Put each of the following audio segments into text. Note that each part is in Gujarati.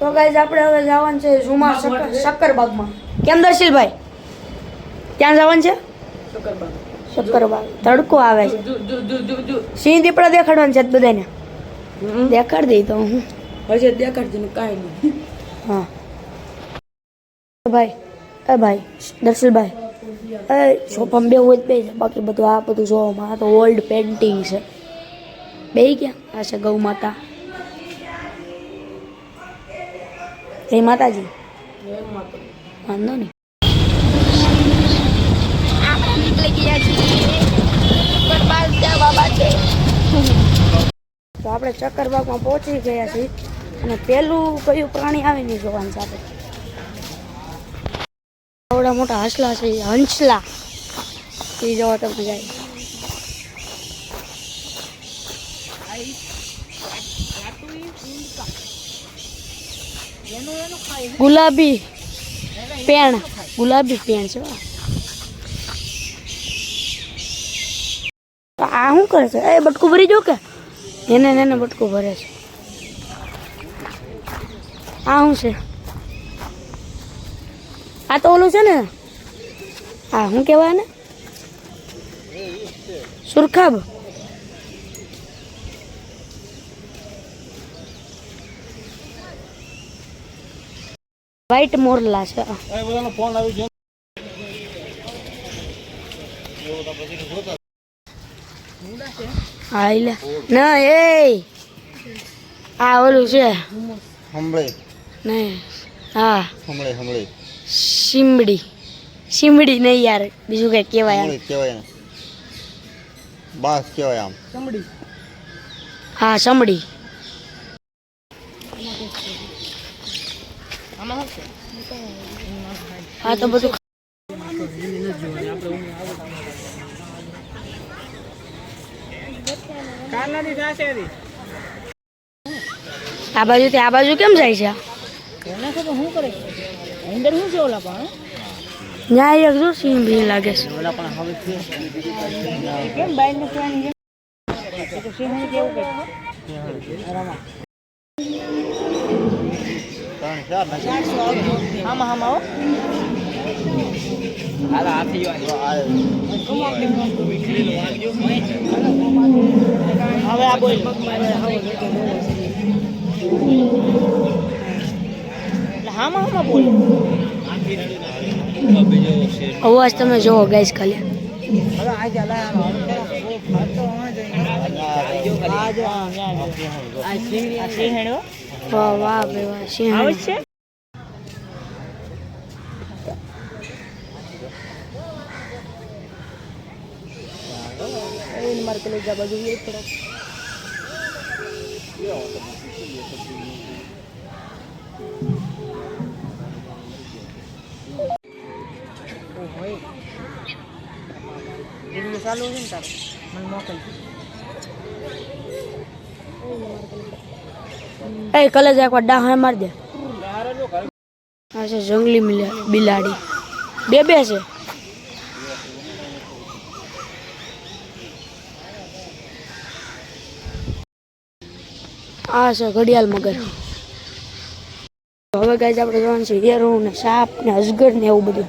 તો ગાઈઝ આપણે હવે જવાનું છે ઝુમા શક્કરબાગમાં. કેમ દર્શિલભાઈ ત્યાં જવાનું છે? શક્કરબાગ. તડકો આવે છે. સિંહ દીપડા દેખાડવાનું છે બધાને. દેખાડ દઈ તો હું હજી દેખાડજે ને કાંઈ નહીં. હા ભાઈ ભાઈ દર્શિલભાઈ સોફામાં બે હોય બે છે, બાકી બધું આ બધું જોવામાં. આ તો ઓલ્ડ પેઇન્ટિંગ છે. બે ક્યાં? આ છે ગૌ માતા. જય માતાજી. વાંધો નહીં. આપણે નીકળી ગયા છીએ બાબા છે. તો આપણે ચક્કરબાગમાં પહોંચી ગયા છીએ અને પેલું કયું પ્રાણી આવે નહીં જોવાનું છે આપણે. આવડા મોટા હંસલા છે, હંસલા એ જોવા તમે જાય. ગુલાબી પેણ, ગુલાબી પેણ છે. આ શું કરે છે? એ બટકું ભરી જો કે એને બટકું ભરે છે. આ શું છે? આ તો ઓલું છે ને, આ શું કહેવાય ને? સુરખાબ. વ્હાઈટ મોરલા છે. હા લે ના એ આ ઓલું છે હમળે નહીં. હા હમળે શીમડી. શીમડી નહીં યાર, બીજું કઈ કહેવાય. કહેવાય ને બાસ કહેવાય આમ. સમડી. હા સમડી. હા તો બધું આ બાજુથી આ બાજુ કેમ જાય છે? ન્યાય એક જો સિંહ ભી લાગે છે. અવાજ તમે જોવો ગાઈસ ખાલી. વાહ વાહ ભાઈ સિંહ આવે છે. ચાલુ છે ને તારે મને મોકલજો. એ કલેજ એકવાર ડાહા માર દે. આ છે જંગલી બિલાડી. બે છે. આ છે ઘડિયાળ મગર. હવે ગાઈસ આપણે જોવાનું છે હેરું ને સાપ ને અજગર ને એવું બધું.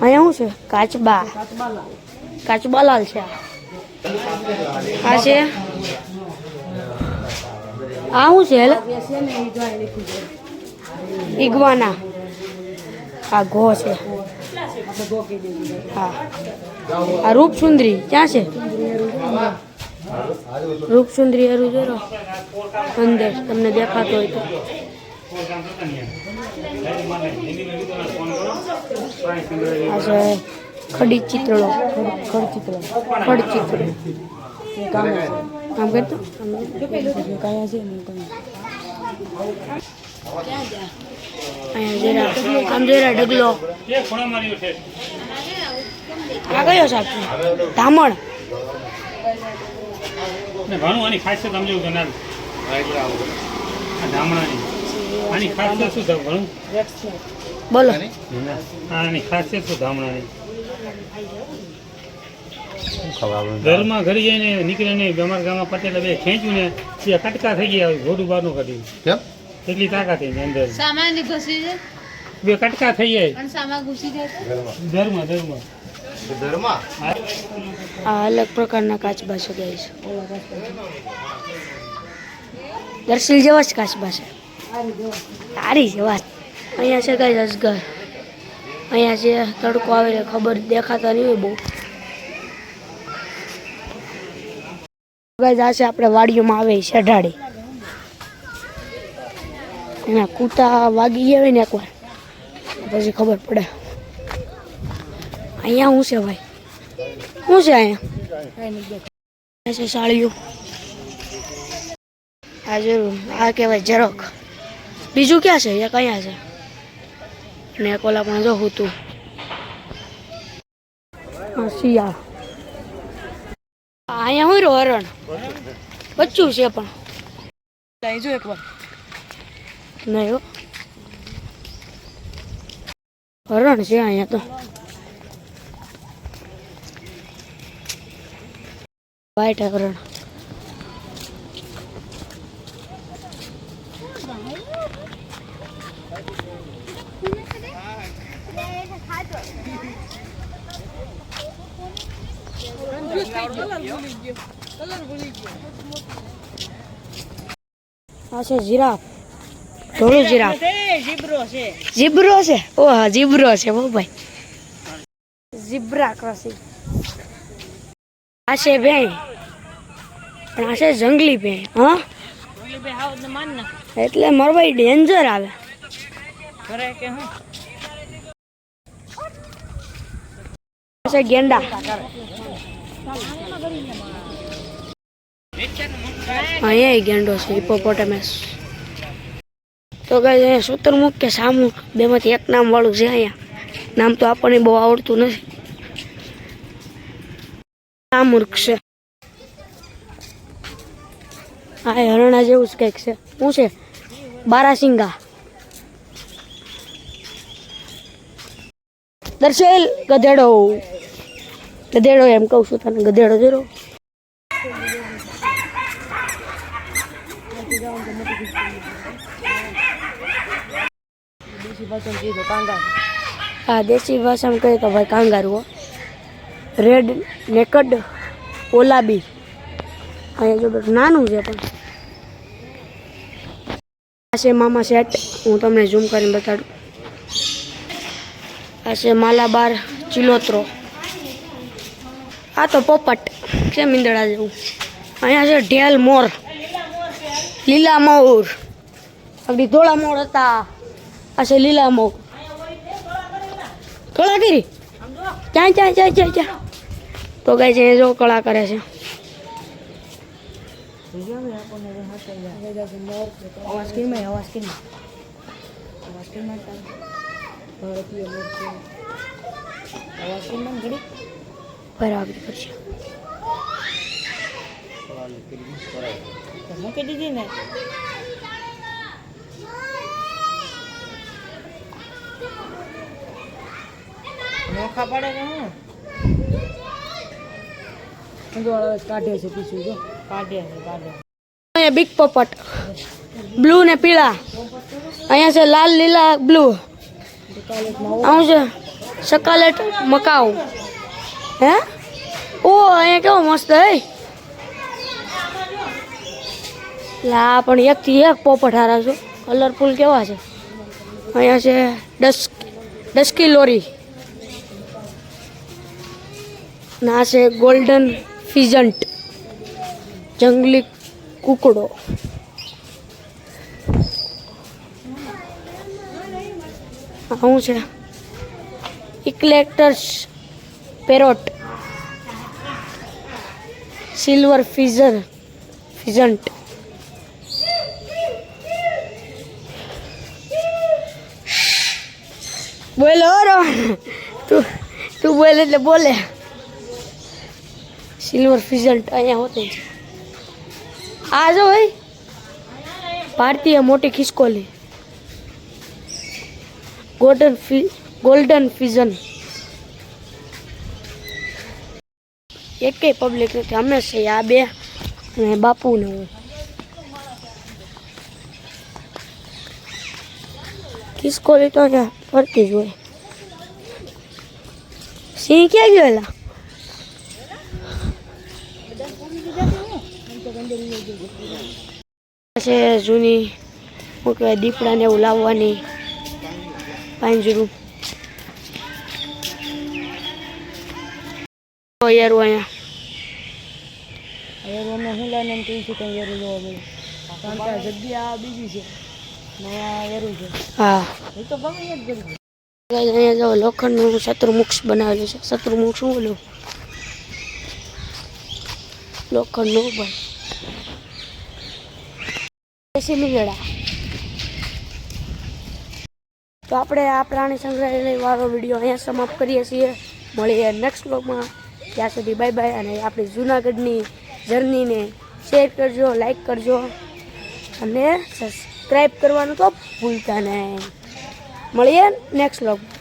અહીંયા શું છે? કાચબા. કાચબાલાલ છે. આ છે આ શું છે? ઈગવાના. આ ઘો છે. હા આ રૂપસુંદરી ક્યાં છે? રૂપસુંદરી હરું જોરો અંદર તમને દેખાતો હોય તો. આ છે ખડી ચિત્રલો. ખડ ચિત્ર કામ કરતો અહીંયા છે. અહીંયા જરા આમ જરા ઢગલો. આ કયો સાપ છે? ધામણ. ઘણું આની ખાસિયત સમજો કે ના ધામણાની આની ખાસિયત શું છે? ઘણું બોલો. આની ખાસિયત શું ધામણાની? ખબર આપણે ઘરમાં ઘરે જઈને નીકળે નહીં અમારા ગામમાં પટેલા બે ખેંચ્યું ને એ કટકા થઈ ગયા ઘોડું બહારનું કાઢ્યું કેમ એટલી તાકાત એની અંદર સામાન ઘસી જાય બે કટકા થઈ જાય અને સામાન ઘૂસી જાય ધર્મ ઘરમાં આ અલગ પ્રકારના કાચબા છે ગાઈસ દર્શિલ જેવા જ કાચબા છે તારી જેવા જ અહીંયા છે ગાઈસ અજગર અહીંયા છે તડકો આવે એટલે ખબર દેખાતા નહીં હોય બહુ ગાઈસ આ છે આપણે વાડીઓમાં આવે શેઢાડી એના કૂતા વાગી ગયા હોય ને એકવાર પછી ખબર પડે અહીંયા શું છે ભાઈ શું છે અહીંયા છે સાળીઓ આ જરૂર આ કહેવાય ઝરક બીજું ક્યાં છે એક અહીંયા છે ને એક ઓલા પણ જો હતું શિયાળ અહીંયા હું રહ્યો હરણ બચ્ચું છે પણ જો એકવાર નહીં હો હરણ છે અહીંયા તો વ્હાઈટ હરણ આ છે જીરાફ ધોળું જીરાફ જીબ્રો છે ઓ હા જીબ્રો છે બહુ ભાઈ જીબ્રા ક્રોસિંગ આ છે ભેં પણ આ છે જંગલી ભેં હા એટલે મરવાઈ ડેન્જર આવે આ છે ગેંડા અહીંયા ગેંડો છે હિપોપોટેમસ તો ગાઈસ અહીંયા શુતરમુખ કે શામુખ બેમાંથી એક નામ વાળું છે અહીંયા નામ તો આપણને બહુ આવડતું નથી શામુખ છે આ હરણા જેવું જ કંઈક છે શું છે બારાસિંગા દર્શેલ ગધેડો ગધેડો એમ કહું છું તને ગધેડો જરો હા દેશી ભાષામાં કહીએ તો ભાઈ કાંગારું રેડ નેકડ ઓલાબી અહીંયા જો બધું નાનું છે પણ આ છે મામા સેટ હું તમને ઝૂમ કરીને બતાડું આ છે માલાબાર ચિલોત્રો આ તો પોપટ છે મીંદડા જેવું અહીંયા છે ઢેલ મોર લીલા મોર આગળ ધોળા મોર હતા આ છે લીલા મોર કળા કરી ક્યાં તો ગાય છે જો કળા કરે છે બરાબર કરશે મૂકી દીધી ને નોખા પડે કે હું કાઢે છે પીછું જો કાઢે અહીંયા બિગ પોપટ બ્લુ ને પીળા અહીંયા છે લાલ લીલા બ્લુ આવું છે સકાલેટ મકાઉ હે ઓ અહીંયા કેવો મસ્ત હે લા પણ એકથી એક પોપટ હારા છો કલરફુલ કેવા છે અહીંયા છે ડસ્કી લોરી ના છે ગોલ્ડન ફિઝન્ટ જંગલી કુકડો શું છે ઇક્લેક્ટર્સ પેરોટ સિલ્વર ફિઝન્ટ બોલો તું બોલે એટલે બોલે સિલ્વર ફિઝન્ટ અહીંયા હોતી છે આ જો ભાઈ ભારતીય મોટી ખિસકોલી ગોલ્ડન ફિઝન એકેય પબ્લિક નથી, અમે છે આ બે અને બાપુ ને હું. ખિસકોલી તો ત્યાં ફરતી જ હોય. સિંહ ક્યાં ગયેલા? છે જૂની શું કહેવાય દીપડાને એવું લાવવાની પાંજરું. યારું અહીંયા અમે હું લઈને કહી છે કંઈ વેરું જોવા મળે કારણ કે આ જગ્યા બીજી છે ને આ વેરું છે હા એ તો ગમે જ કરી અહીંયા જો લોખંડનું શત્રુમુક્ષ બનાવેલું છે. શત્રુમુક્ષ શું બોલું લોખંડનું ભાઈ દેશી મીંગડા. તો આપણે આ પ્રાણી સંગ્રહાલય વાળો વિડીયો અહીંયા સમાપ્ત કરીએ છીએ. મળીએ નેક્સ્ટ વ્લોગમાં. ત્યાં સુધી બાય બાય. અને આપણી જૂનાગઢની જર્નીને શેર કરજો, લાઈક કરજો અને સબસ્ક્રાઈબ કરવાનું તો ભૂલતા નહીં. મળીએ નેક્સ્ટ વ્લોગમાં.